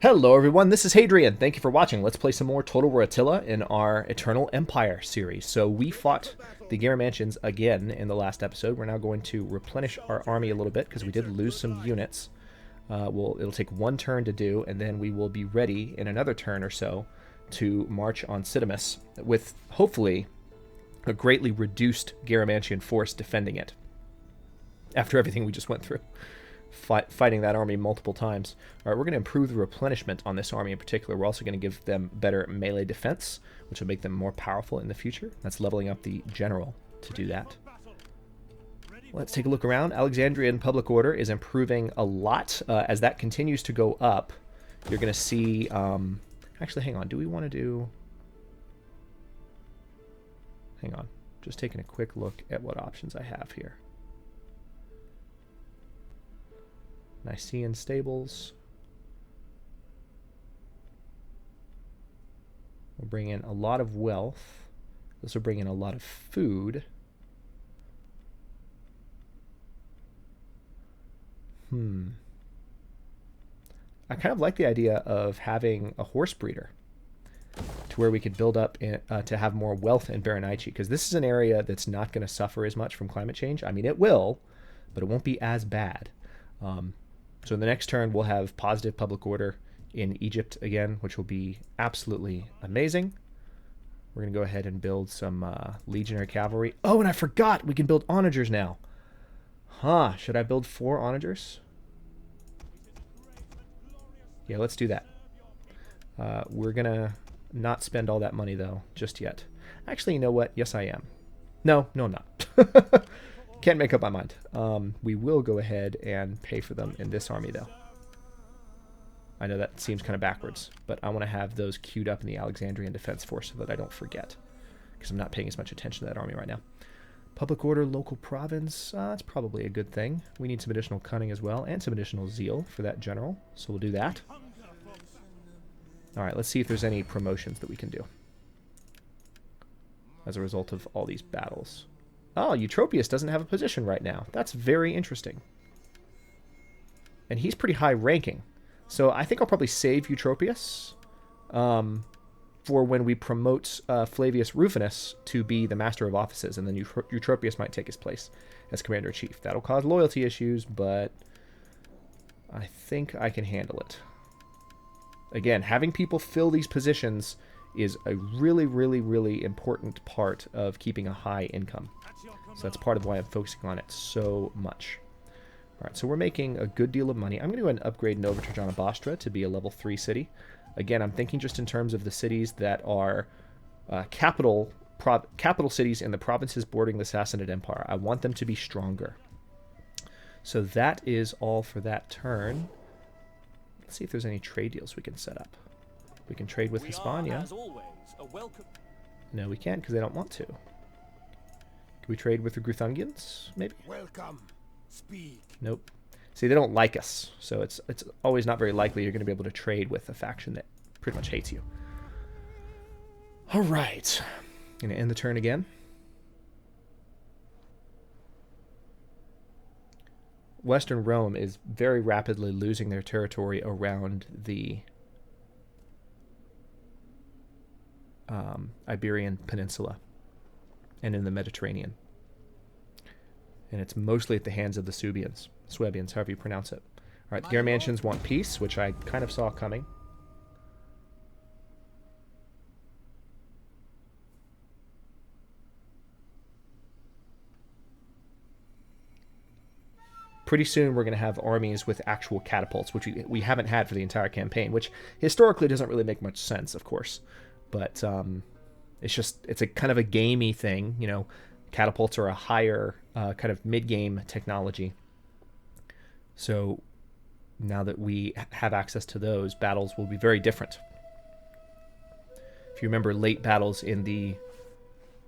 Hello everyone, this is Hadrian. Thank you for watching. Let's play some more Total War Attila in our Eternal Empire series. So we fought the Garamantians again in the last episode. We're now going to replenish our army a little bit because we did lose some units. It'll take one turn to do, and then we will be ready in another turn or so to march on Cidamus with hopefully a greatly reduced Garamantian force defending it after everything we just went through. Fighting that army multiple times. All right, we're going to improve the replenishment on this army in particular. We're also going to give them better melee defense, which will make them more powerful in the future. That's leveling up the general to do that. Let's take a look around. Alexandrian public order is improving a lot. As that continues to go up, you're going to see... actually, hang on. Do we want to do... Hang on. Just taking a quick look at what options I have here. Nicaean stables. We'll bring in a lot of wealth. This will bring in a lot of food. I kind of like the idea of having a horse breeder to where we could build up to have more wealth in Baranaichi, because this is an area that's not going to suffer as much from climate change. I mean, it will, but it won't be as bad. So in the next turn, we'll have positive public order in Egypt again, which will be absolutely amazing. We're going to go ahead and build some legionary cavalry. Oh, and I forgot, we can build onagers now. Huh, should I build 4 onagers? Yeah, let's do that. We're going to not spend all that money, though, just yet. Actually, you know what? Yes, I am. No, I'm not. Can't make up my mind. We will go ahead and pay for them in this army, though. I know that seems kind of backwards, but I want to have those queued up in the Alexandrian Defense Force so that I don't forget, because I'm not paying as much attention to that army right now. Public order, local province, that's probably a good thing. We need some additional cunning as well, and some additional zeal for that general, so we'll do that. All right, let's see if there's any promotions that we can do as a result of all these battles. Oh, Eutropius doesn't have a position right now. That's very interesting. And he's pretty high ranking. So I think I'll probably save Eutropius for when we promote Flavius Rufinus to be the Master of Offices, and then Eutropius might take his place as Commander-in-Chief. That'll cause loyalty issues, but I think I can handle it. Again, having people fill these positions is a really, really, really important part of keeping a high income. So that's part of why I'm focusing on it so much. All right, so we're making a good deal of money. I'm going to go ahead and upgrade Nova Trajana Bostra to be a level 3 city. Again, I'm thinking just in terms of the cities that are capital cities in the provinces bordering the Sassanid Empire. I want them to be stronger. So that is all for that turn. Let's see if there's any trade deals we can set up. We can trade with Hispania. No, we can't because they don't want to. Can we trade with the Gruthungians, maybe? Welcome. Speak. Nope. See, they don't like us, so it's always not very likely you're going to be able to trade with a faction that pretty much hates you. All right. Going to end the turn again. Western Rome is very rapidly losing their territory around the Iberian Peninsula and in the Mediterranean. And it's mostly at the hands of the Suebians, however you pronounce it. All right, the Garamantians want peace, which I kind of saw coming. Pretty soon we're going to have armies with actual catapults, which we haven't had for the entire campaign, which historically doesn't really make much sense, of course. But it's a kind of a gamey thing, you know. Catapults are a higher kind of mid-game technology. So now that we have access to those, battles will be very different. If you remember late battles in the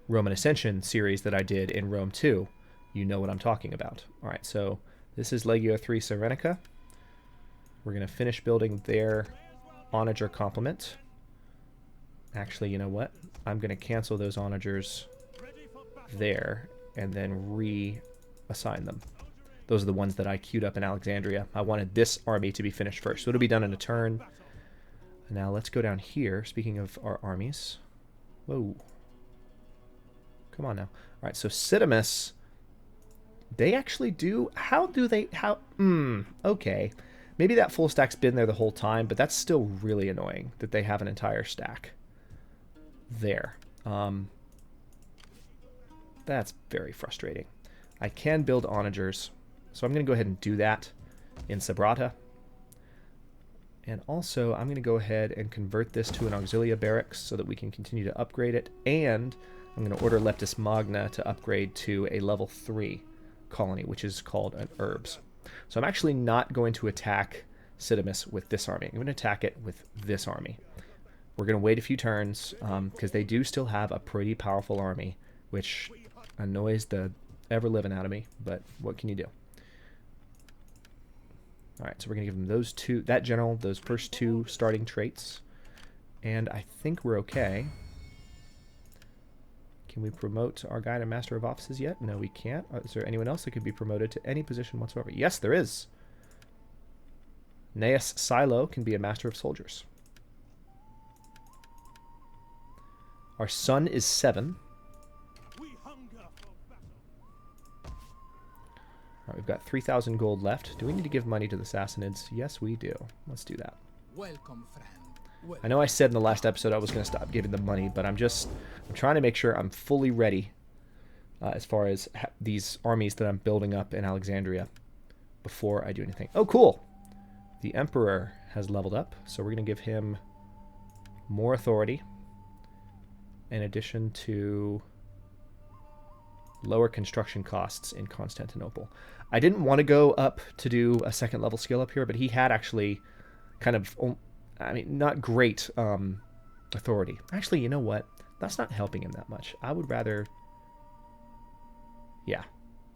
Roman Ascension series that I did in Rome 2, you know what I'm talking about. All right, so this is Legio 3 Serenica. We're going to finish building their onager complement. Actually, you know what? I'm going to cancel those onagers there and then reassign them. Those are the ones that I queued up in Alexandria. I wanted this army to be finished first, so it'll be done in a turn. Now let's go down here. Speaking of our armies. Whoa. Come on now. All right, so Cidamus, they actually do... How do they... How... Okay. Maybe that full stack's been there the whole time, but that's still really annoying that they have an entire stack there. That's very frustrating. I can build onagers, so I'm going to go ahead and do that in Sabrata. And also, I'm going to go ahead and convert this to an Auxilia barracks so that we can continue to upgrade it. And I'm going to order Leptis Magna to upgrade to a level 3 colony, which is called an Herbs. So I'm actually not going to attack Cidamus with this army. I'm going to attack it with this army. We're going to wait a few turns because they do still have a pretty powerful army, which annoys the ever-living out of me, but what can you do? All right, so we're going to give them those two, that general, those first 2 starting traits, and I think we're okay. Can we promote our guy to Master of Offices yet? No, we can't. Is there anyone else that could be promoted to any position whatsoever? Yes, there is. Gnaeus Silo can be a Master of Soldiers. Our son is 7. All right, we've got 3,000 gold left. Do we need to give money to the Sassanids? Yes, we do. Let's do that. Welcome, friend. Welcome. I know I said in the last episode I was going to stop giving them money, but I'm trying to make sure I'm fully ready as far as these armies that I'm building up in Alexandria before I do anything. Oh, cool! The Emperor has leveled up, so we're going to give him more authority in addition to lower construction costs in Constantinople. I didn't want to go up to do a second level skill up here, but he had actually kind of, I mean, not great authority. Actually, you know what? That's not helping him that much. I would rather, yeah,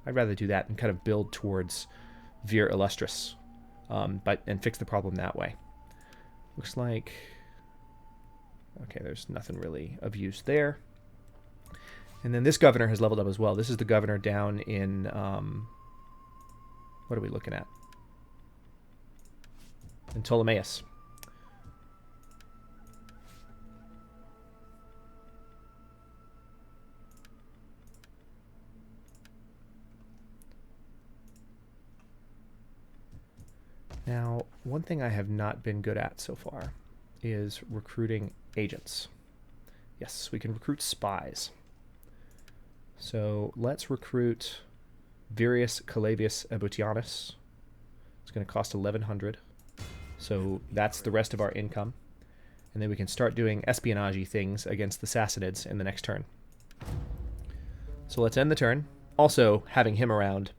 I'd rather do that and kind of build towards Vir Illustris, and fix the problem that way. Looks like, okay, there's nothing really of use there. And then this governor has leveled up as well. This is the governor down in, what are we looking at? In Ptolemais. Now, one thing I have not been good at so far is recruiting agents. Yes, we can recruit spies. So let's recruit Virius Calavius Ebutianus. It's going to cost 1,100. So that's the rest of our income. And then we can start doing espionage things against the Sassanids in the next turn. So let's end the turn. Also, having him around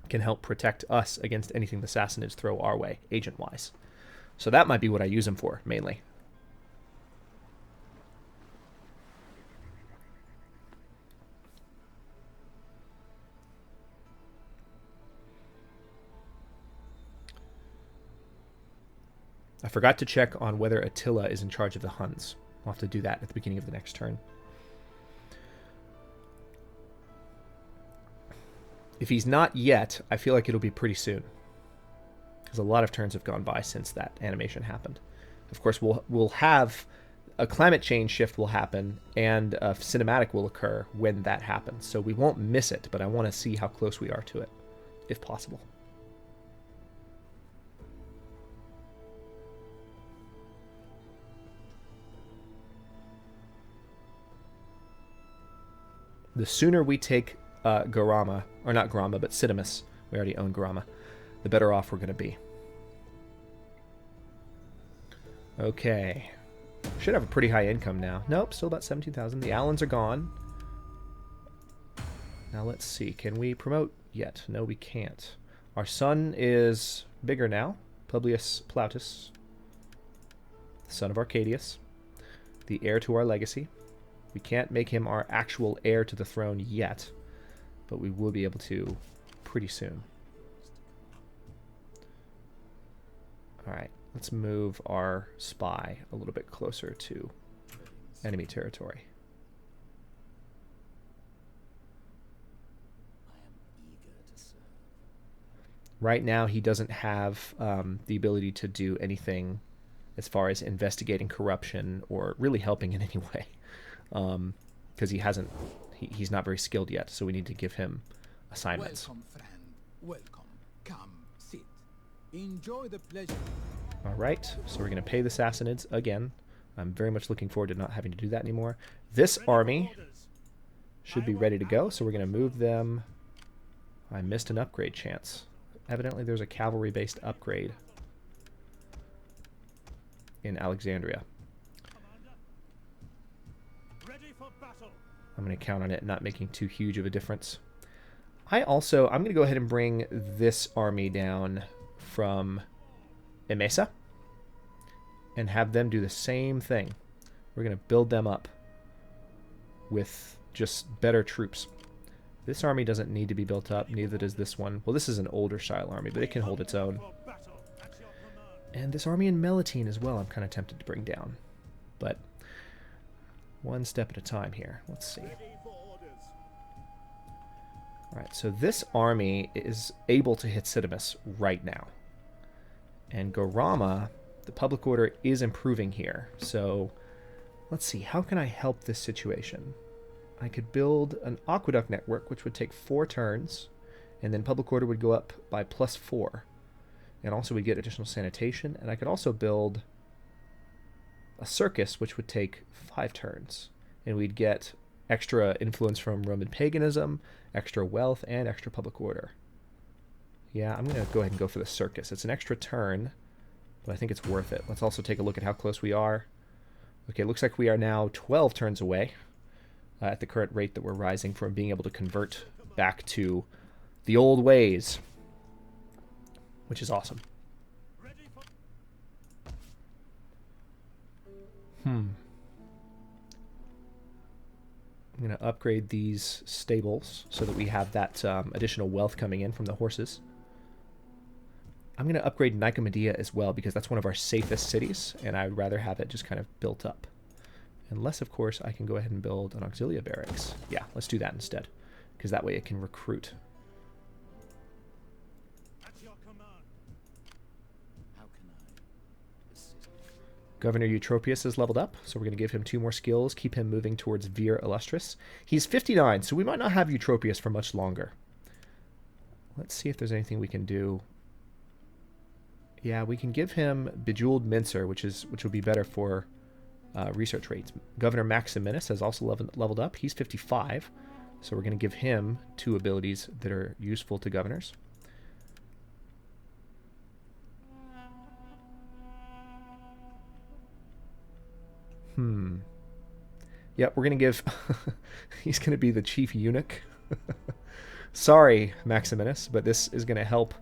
can help protect us against anything the Sassanids throw our way, agent-wise. So that might be what I use him for, mainly. I forgot to check on whether Attila is in charge of the Huns. I'll have to do that at the beginning of the next turn. If he's not yet, I feel like it'll be pretty soon, because a lot of turns have gone by since that animation happened. Of course, we'll have a climate change shift will happen, and a cinematic will occur when that happens. So we won't miss it, but I want to see how close we are to it, if possible. The sooner we take Garama, or not Garama, but Cidamus, we already own Garama, the better off we're going to be. Okay. Should have a pretty high income now. Nope, still about 17,000. The Allens are gone. Now let's see. Can we promote yet? No, we can't. Our son is bigger now. Publius Plautus, son of Arcadius, the heir to our legacy. We can't make him our actual heir to the throne yet, but we will be able to pretty soon. All right, let's move our spy a little bit closer to enemy territory. Right now, he doesn't have the ability to do anything as far as investigating corruption or really helping in any way, because he's not very skilled yet, so we need to give him assignments. Welcome, friend. Welcome. Come, sit. Enjoy the pleasure. All right, so we're going to pay the Sassanids again. I'm very much looking forward to not having to do that anymore. This army should be ready to go, so we're going to move them. I missed an upgrade chance. Evidently there's a cavalry-based upgrade in Alexandria. I'm going to count on it not making too huge of a difference. I'm going to go ahead and bring this army down from Emesa and have them do the same thing. We're going to build them up with just better troops. This army doesn't need to be built up, neither does this one. Well, this is an older style army, but it can hold its own. And this army in Melitene as well, I'm kind of tempted to bring down. But one step at a time here. Let's see. Alright, so this army is able to hit Cidamus right now. And Gorama, the public order is improving here. So let's see, how can I help this situation? I could build an aqueduct network, which would take 4 turns, and then public order would go up by +4. And also we'd get additional sanitation, and I could also build a circus, which would take 5 turns. And we'd get extra influence from Roman paganism, extra wealth, and extra public order. Yeah, I'm going to go ahead and go for the circus. It's an extra turn, but I think it's worth it. Let's also take a look at how close we are. Okay, looks like we are now 12 turns away at the current rate that we're rising from being able to convert back to the old ways, which is awesome. I'm going to upgrade these stables so that we have that additional wealth coming in from the horses. I'm going to upgrade Nicomedia as well because that's one of our safest cities, and I'd rather have it just kind of built up. Unless, of course, I can go ahead and build an auxilia barracks. Yeah, let's do that instead, because that way it can recruit. Governor Eutropius is leveled up, so we're going to give him 2 more skills, keep him moving towards Vir Illustris. He's 59, so we might not have Eutropius for much longer. Let's see if there's anything we can do. Yeah, we can give him Bejeweled Mincer, which will be better for research rates. Governor Maximinus has also leveled up. He's 55, so we're going to give him 2 abilities that are useful to governors. Yep, we're going to give... he's going to be the chief eunuch. Sorry, Maximinus, but this is going to help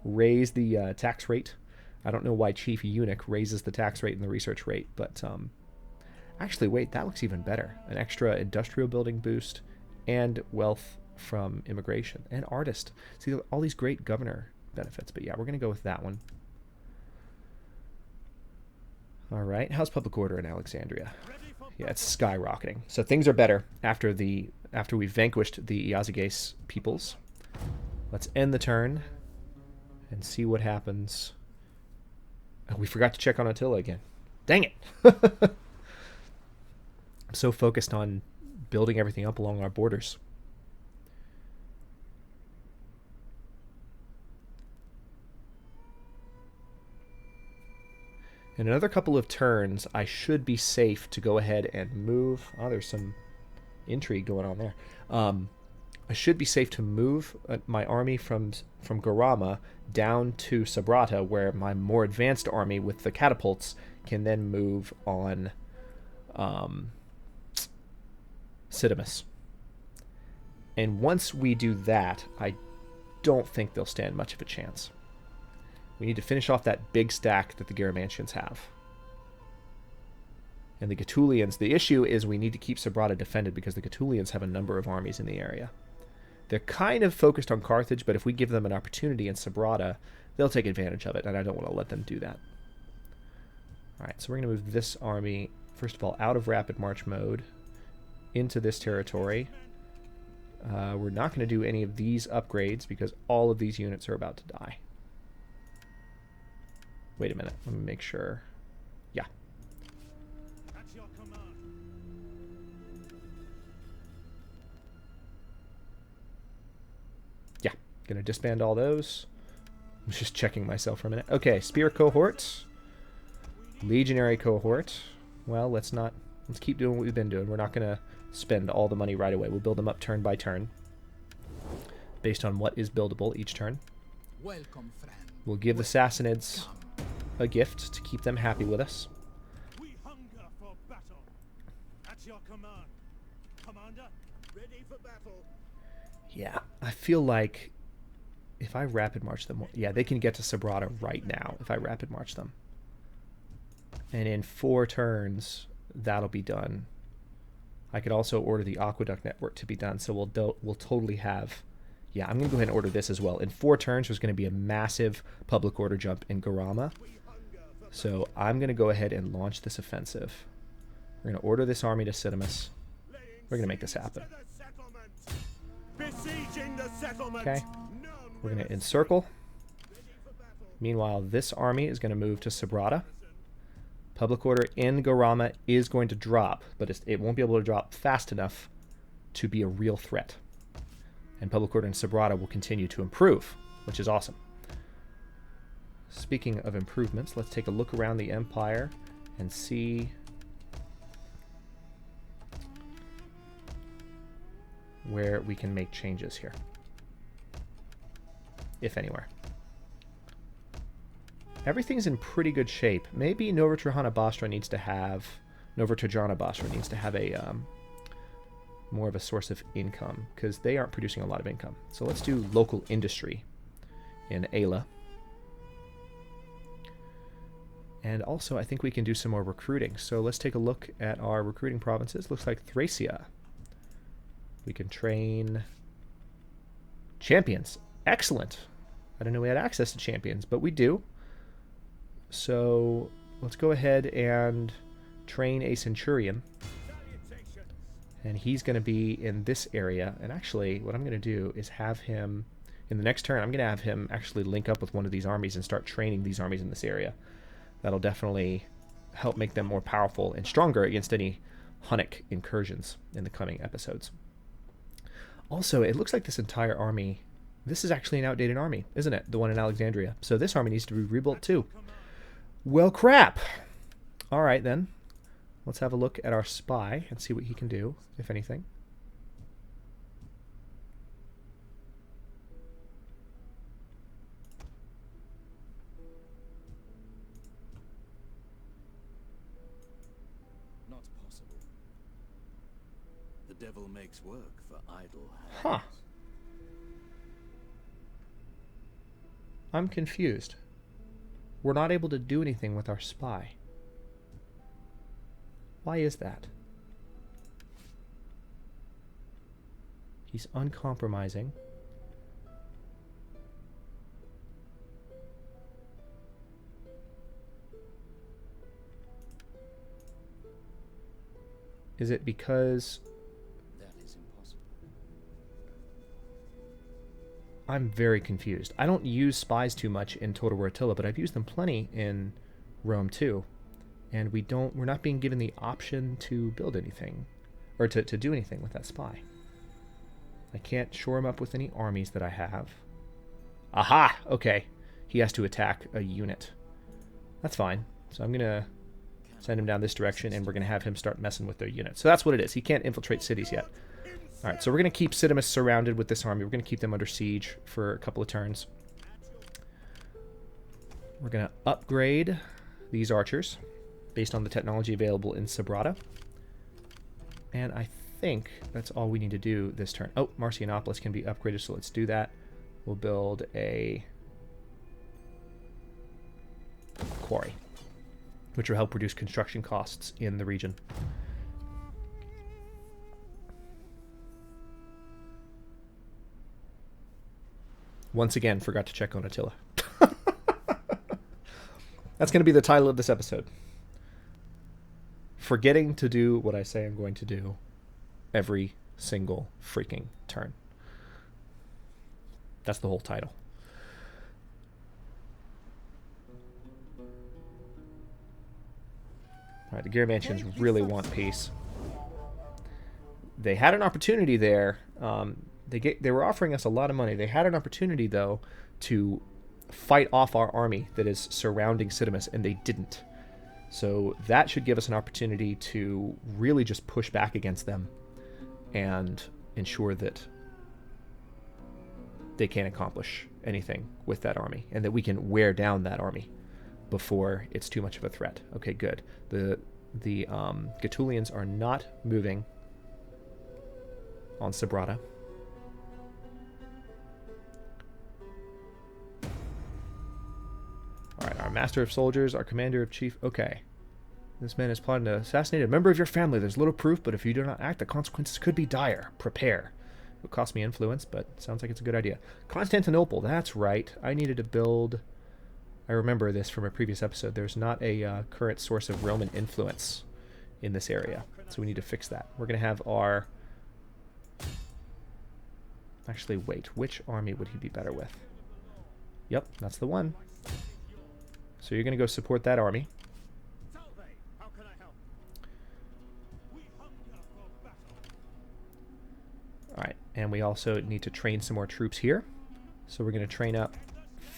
raise the tax rate. I don't know why chief eunuch raises the tax rate and the research rate, but... actually, wait, that looks even better. An extra industrial building boost and wealth from immigration and artist. See, all these great governor benefits, but yeah, we're going to go with that one. All right, how's public order in Alexandria? Yeah, it's skyrocketing. So things are better after we've vanquished the Iazyges peoples. Let's end the turn and see what happens. Oh, we forgot to check on Attila again. Dang it! I'm so focused on building everything up along our borders. In another couple of turns, I should be safe to go ahead and move. Oh, there's some intrigue going on there. I should be safe to move my army from Gorama down to Sabrata, where my more advanced army with the catapults can then move on Cidamus. And once we do that, I don't think they'll stand much of a chance. We need to finish off that big stack that the Garamantians have. And the Gaetulians, the issue is we need to keep Sabrata defended because the Gaetulians have a number of armies in the area. They're kind of focused on Carthage, but if we give them an opportunity in Sabrata, they'll take advantage of it, and I don't want to let them do that. Alright, so we're going to move this army, first of all, out of rapid march mode into this territory. We're not going to do any of these upgrades because all of these units are about to die. Wait a minute, let me make sure. Gonna disband all those. I'm just checking myself for a minute. Okay, spear cohort. Legionary cohort. Well, let's keep doing what we've been doing. We're not gonna spend all the money right away. We'll build them up turn by turn, based on what is buildable each turn. Welcome, friend. We'll give the Sassanids a gift to keep them happy with us. We hunger for battle. At your command. Commander, ready for battle. Yeah, I feel like if I rapid march them, yeah, they can get to Sabrata right now if I rapid march them. And in 4 turns, that'll be done. I could also order the aqueduct network to be done, so we'll totally have... Yeah, I'm going to go ahead and order this as well. In 4 turns, there's going to be a massive public order jump in Garama. So I'm going to go ahead and launch this offensive. We're going to order this army to Cidamus. We're going to make this happen. Okay. We're going to encircle. Meanwhile, this army is going to move to Sabrata. Public order in Garama is going to drop, but it won't be able to drop fast enough to be a real threat. And public order in Sabrata will continue to improve, which is awesome. Speaking of improvements, let's take a look around the Empire and see where we can make changes here, if anywhere. Everything's in pretty good shape. Maybe Novotrajana Basra needs to have a more of a source of income, because they aren't producing a lot of income. So let's do local industry in Ayla. And also, I think we can do some more recruiting. So let's take a look at our recruiting provinces. Looks like Thracia. We can train champions. Excellent. I didn't know we had access to champions, but we do. So let's go ahead and train a centurion. And he's going to be in this area. And actually, what I'm going to do is have him, in the next turn, I'm going to have him actually link up with one of these armies and start training these armies in this area. That'll definitely help make them more powerful and stronger against any Hunnic incursions in the coming episodes. Also, it looks like this entire army, this is actually an outdated army, isn't it? The one in Alexandria. So this army needs to be rebuilt too. Well, crap. All right, then. Let's have a look at our spy and see what he can do, if anything. Not possible. The devil makes work for idle hands. Huh. I'm confused. We're not able to do anything with our spy. Why is that? He's uncompromising. Is it because... That is impossible. I'm very confused. I don't use spies too much in Total War Attila, but I've used them plenty in Rome too. And we're not being given the option to build anything, or to do anything with that spy. I can't shore him up with any armies that I have. Aha! Okay. He has to attack a unit. That's fine. So I'm going to send him down this direction, and we're going to have him start messing with their units. So that's what it is. He can't infiltrate cities yet. Alright, so we're going to keep Cidamus surrounded with this army. We're going to keep them under siege for a couple of turns. We're going to upgrade these archers based on the technology available in Sabrata. And I think that's all we need to do this turn. Oh, Marcianopolis can be upgraded, so let's do that. We'll build a quarry, which will help reduce construction costs in the region. Once again, forgot to check on Attila. That's going to be the title of this episode. Forgetting to do what I say I'm going to do every single freaking turn. That's the whole title. Alright, the Garamantians really want peace. They had an opportunity there They were offering us a lot of money. They had an opportunity, though, to fight off our army that is surrounding Cidamus, and they didn't. So that should give us an opportunity to really just push back against them and ensure that they can't accomplish anything with that army, and that we can wear down that army before it's too much of a threat. Okay, good. The Gaetulians are not moving on Sabrata. Alright, our master of soldiers, our commander of chief. Okay. This man is plotting to assassinate a member of your family. There's little proof, but if you do not act, the consequences could be dire. Prepare. It will cost me influence, but sounds like it's a good idea. Constantinople, that's right. I needed to build... I remember this from a previous episode. There's not a current source of Roman influence in this area, so we need to fix that. We're going to have our... Actually, wait. Which army would he be better with? Yep, that's the one. So you're going to go support that army. How can I help? We hunger for battle. Alright, and we also need to train some more troops here. So we're going to train up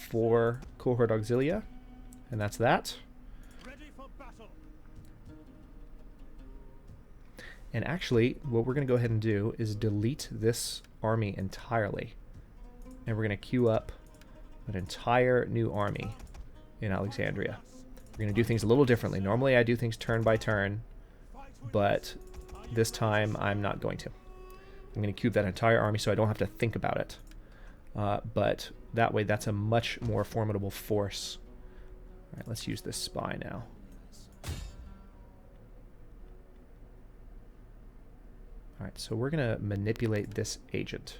4 cohort auxilia, and that's that. Ready for battle. And actually, what we're going to go ahead and do is delete this army entirely. And we're going to queue up an entire new army in Alexandria. We're going to do things a little differently. Normally I do things turn by turn, but this time I'm not going to. I'm going to cube that entire army so I don't have to think about it. But that way that's a much more formidable force. All right, let's use this spy now. All right, so we're going to manipulate this agent.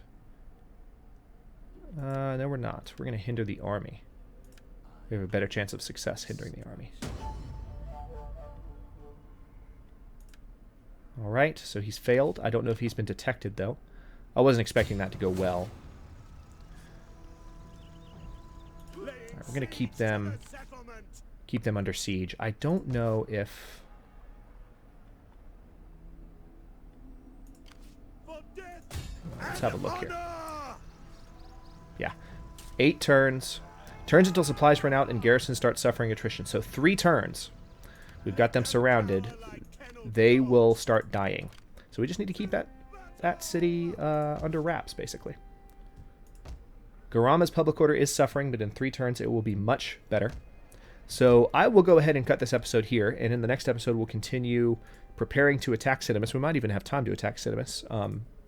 No, we're not. We're going to hinder the army. We have a better chance of success hindering the army. Alright, so he's failed. I don't know if he's been detected, though. I wasn't expecting that to go well. Alright, we're going to keep them under siege. I don't know if... Let's have a look here. Yeah. 8 turns. Turns until supplies run out and garrisons start suffering attrition. So 3 turns. We've got them surrounded. They will start dying. So we just need to keep that city under wraps, basically. Garama's public order is suffering, but in 3 turns it will be much better. So I will go ahead and cut this episode here, and in the next episode we'll continue preparing to attack Cidamus. We might even have time to attack Cidamus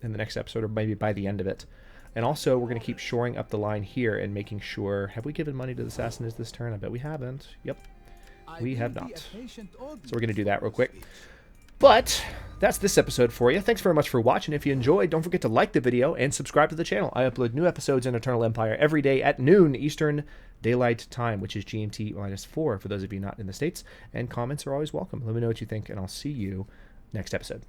in the next episode, or maybe by the end of it. And also, we're going to keep shoring up the line here and making sure... Have we given money to the Sassanids this turn? I bet we haven't. Yep, we have not. So we're going to do that real quick. But that's this episode for you. Thanks very much for watching. If you enjoyed, don't forget to like the video and subscribe to the channel. I upload new episodes in Eternal Empire every day at noon Eastern Daylight Time, which is GMT-4 for those of you not in the States. And comments are always welcome. Let me know what you think, and I'll see you next episode.